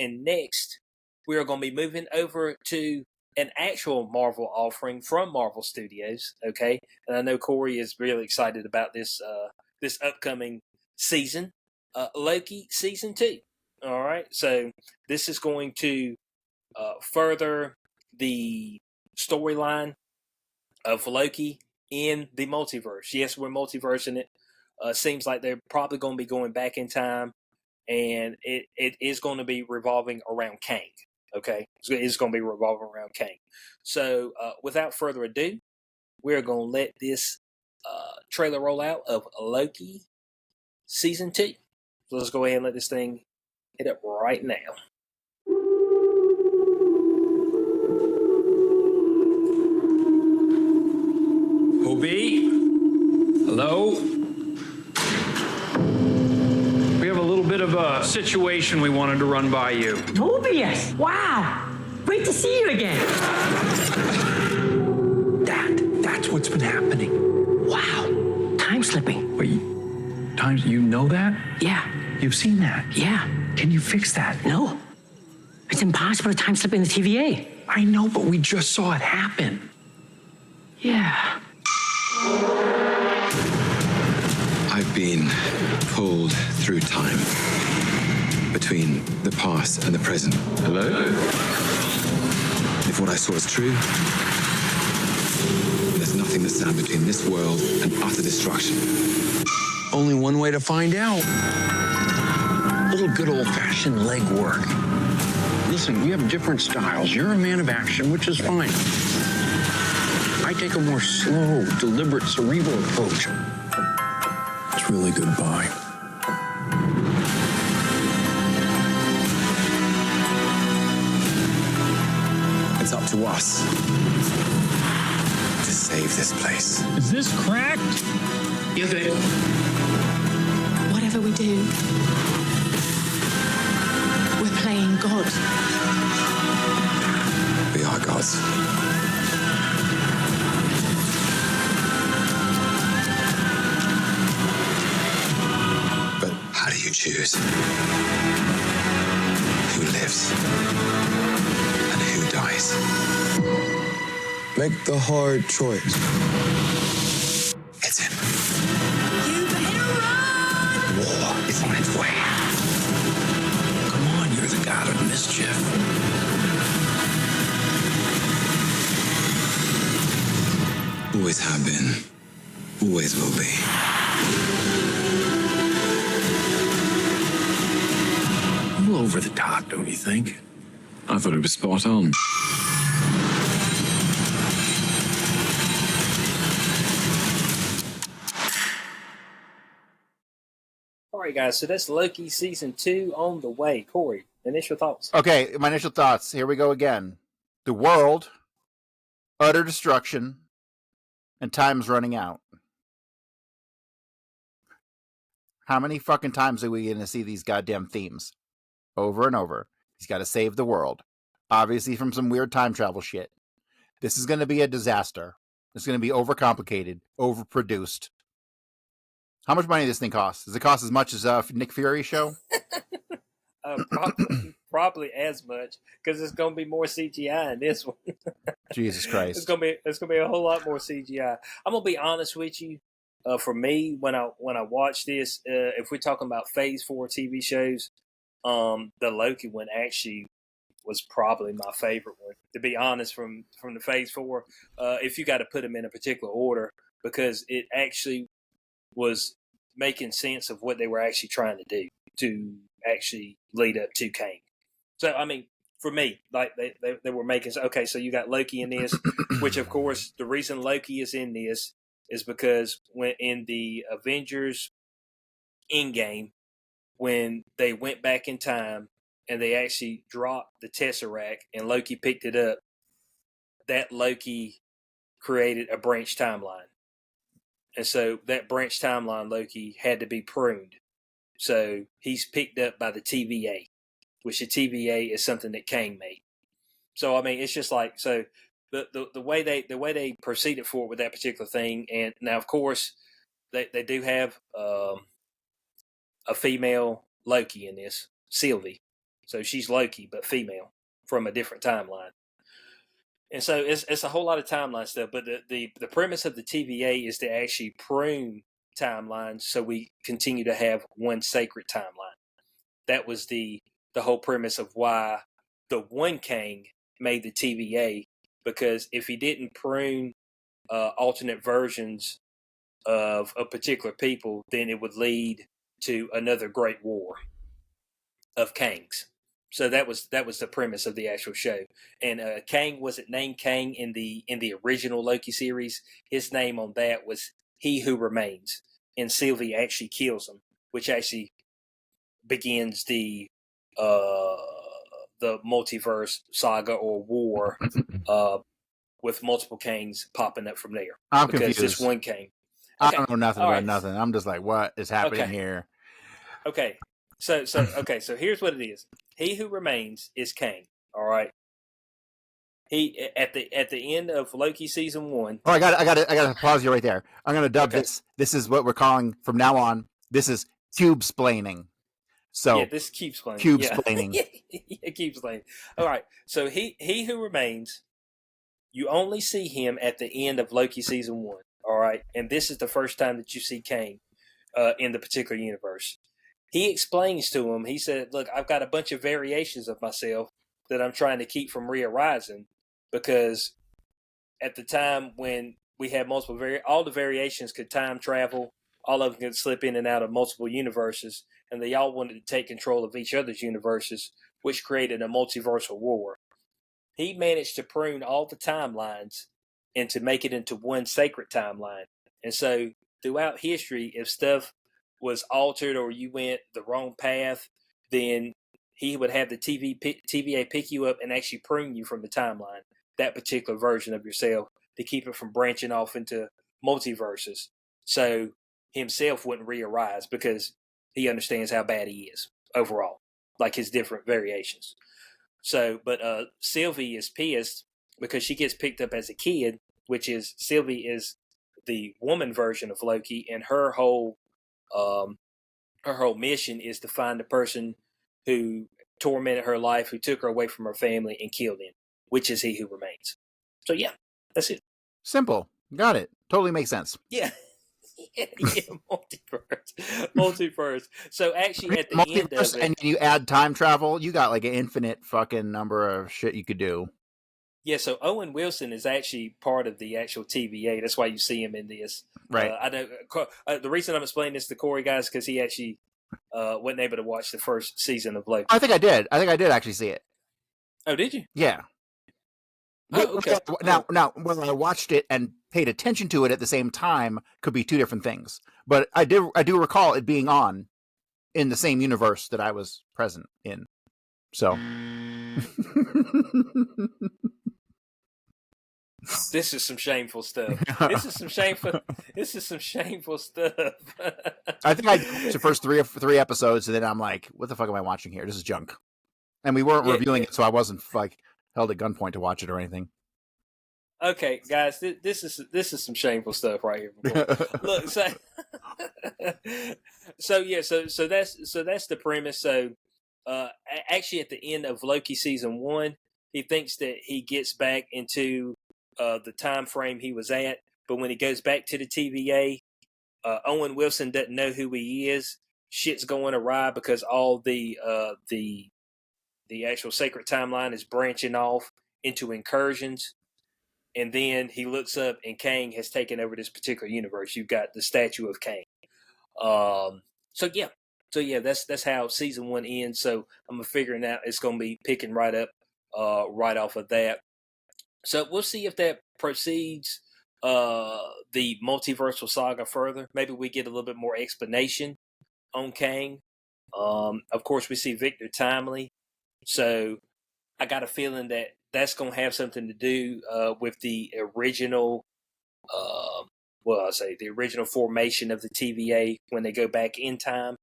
And next, we are going to be moving over to an actual Marvel offering from Marvel Studios. Okay, and I know Corey is really excited about this this upcoming season, Loki season 2. All right, so this is going to further the storyline of Loki in the multiverse. Yes, we're multiversing it. Seems like they're probably going to be going back in time, and it is going to be revolving around Kang. Okay, it's going to be revolving around Kang. So, without further ado, we're going to let this trailer roll out of Loki season 2. So let's go ahead and let this thing hit up right now. Obi? Hello? We have a little bit of a situation we wanted to run by you. Mobius! Wow! Great to see you again! That's what's been happening. Wow! Time slipping. Wait, you know that? Yeah. You've seen that? Yeah. Can you fix that? No. It's impossible to time slip in the TVA. I know, but we just saw it happen. Yeah. I've been pulled through time between the past and the present. Hello? If what I saw is true, there's nothing that stands between this world and utter destruction. Only one way to find out. A little good old-fashioned legwork. Listen, we have different styles. You're a man of action, which is fine. I take a more slow, deliberate, cerebral approach. It's really goodbye. It's up to us to save this place. Is this cracked? You're good. Whatever we do, we're playing God. We are gods. But how do you choose who lives and who dies? Make the hard choice. It's him. You better run! War is on its way. Come on, you're the god of mischief. Always have been. Always will be. A little over the top, don't you think? I thought it was spot on. All right, guys. So that's Loki season 2 on the way. Corey, initial thoughts? Okay, my initial thoughts. Here we go again. The world, utter destruction, and time's running out. How many fucking times are we going to see these goddamn themes? Over and over. He's got to save the world. Obviously from some weird time travel shit. This is going to be a disaster. It's going to be overcomplicated, overproduced. How much money does this thing cost? Does it cost as much as Nick Fury's show? Probably as much, because it's going to be more CGI in this one. Jesus Christ! It's going to be a whole lot more CGI. I'm going to be honest with you. For me, when I watch this, if we're talking about Phase 4 TV shows, the Loki one actually was probably my favorite one. To be honest, from the Phase 4, if you got to put them in a particular order, because it actually was making sense of what they were actually trying to do to actually lead up to Kang. So, I mean, for me, like they were making, okay, so you got Loki in this, which of course, the reason Loki is in this is because when in the Avengers Endgame, when they went back in time and they actually dropped the Tesseract and Loki picked it up, that Loki created a branch timeline. And so that branch timeline Loki had to be pruned. So he's picked up by the TVA, which the TVA is something that Kang made. So, I mean, it's just like, so the way they proceeded forward with that particular thing. And now, of course, they do have a female Loki in this, Sylvie. So she's Loki, but female from a different timeline. And so it's a whole lot of timeline stuff. But the premise of the TVA is to actually prune timelines so we continue to have one sacred timeline. That was the whole premise of why the one Kang made the TVA, because if he didn't prune alternate versions of a particular people, then it would lead to another great war of Kangs. So that was the premise of the actual show. And Kang wasn't named Kang in the original Loki series. His name on that was He Who Remains, and Sylvie actually kills him, which actually begins the multiverse saga or war with multiple Kangs popping up from there. I'm because confused. This one Kang. I Okay. don't know nothing All about right. nothing. I'm just like, what is happening Okay. here? Okay. So here's what it is. He Who Remains is Kang. All right. He at the end of Loki season 1. Oh, I got to pause you right there. I'm gonna dub this. This is what we're calling from now on. This is cube-splaining. So yeah, this keeps playing. cube-splaining. It keeps playing. All right. So he Who Remains, you only see him at the end of Loki season 1. All right, and this is the first time that you see Kang in the particular universe. He explains to him. He said, "Look, I've got a bunch of variations of myself that I'm trying to keep from re-arising, because at the time when we had multiple all the variations could time travel, all of them could slip in and out of multiple universes, and they all wanted to take control of each other's universes, which created a multiversal war. He managed to prune all the timelines and to make it into one sacred timeline. And so throughout history, if stuff was altered or you went the wrong path, then he would have the TVA pick you up and actually prune you from the timeline, that particular version of yourself, to keep it from branching off into multiverses. So himself wouldn't re-arise, because he understands how bad he is overall, like his different variations. So, but Sylvie is pissed because she gets picked up as a kid, which is Sylvie is the woman version of Loki, and her whole mission is to find the person who tormented her life, who took her away from her family and killed him, which is He Who Remains. So yeah, that's it. Simple. Got it. Totally makes sense. Yeah. Yeah, multiverse. So actually, at the end of it, and you add time travel, you got like an infinite fucking number of shit you could do. Yeah, so Owen Wilson is actually part of the actual TVA. That's why you see him in this. Right. I know the reason I'm explaining this to Corey, guys, because he actually wasn't able to watch the first season of Loki. I think I did actually see it. Oh, did you? Yeah. Oh, okay. Now, whether I watched it and paid attention to it at the same time could be two different things. But I do recall it being on in the same universe that I was present in. So this is some shameful stuff. This is some shameful stuff. I think I watched the first three episodes, and then I'm like, what the fuck am I watching here? This is junk. And we weren't reviewing it, so I wasn't like held at gunpoint to watch it or anything. Okay, guys, this is some shameful stuff right here. Look, so that's the premise. So, actually, at the end of Loki season 1, he thinks that he gets back into the time frame he was at, but when he goes back to the TVA, Owen Wilson doesn't know who he is. Shit's going awry because all the actual sacred timeline is branching off into incursions. And then he looks up, and Kang has taken over this particular universe. You've got the statue of Kang. So yeah, that's how season 1 ends. So I'm figuring out it's going to be picking right up, right off of that. So we'll see if that proceeds the multiversal saga further. Maybe we get a little bit more explanation on Kang. Of course, we see Victor Timely. So I got a feeling that that's going to have something to do with the original, the original formation of the TVA when they go back in time.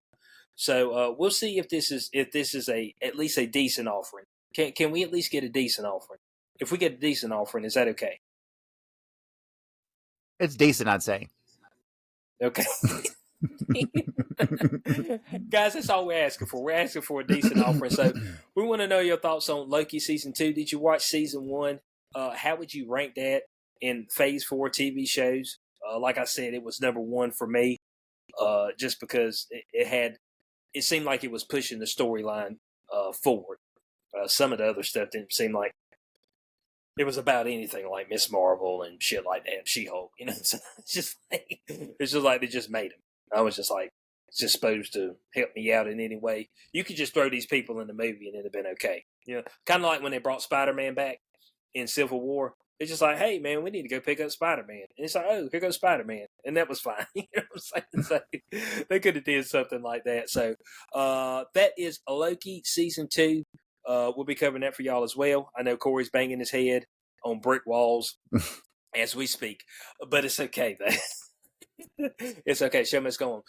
So we'll see if this is at least a decent offering. Can we at least get a decent offering? If we get a decent offering, is that okay? It's decent, I'd say. Okay. Guys, that's all we're asking for. We're asking for a decent offering. So we want to know your thoughts on Loki season 2. Did you watch season 1? How would you rank that in Phase 4 TV shows? Like I said, it was number 1 for me, just because it seemed like it was pushing the storyline forward. Some of the other stuff didn't seem like it was about anything like Miss Marvel and shit like that, She-Hulk. So it's just like they just made him. I was just like, it's just supposed to help me out in any way. You could just throw these people in the movie and it'd have been okay. Kind of like when they brought Spider-Man back in Civil War. It's just like, hey, man, we need to go pick up Spider-Man. And it's like, oh, here goes Spider-Man. And that was fine. You know what I'm saying? So they could have did something like that. So that is Loki Season 2. We'll be covering that for y'all as well. I know Corey's banging his head on brick walls as we speak. But it's okay, though. It's okay. Show me what's going on.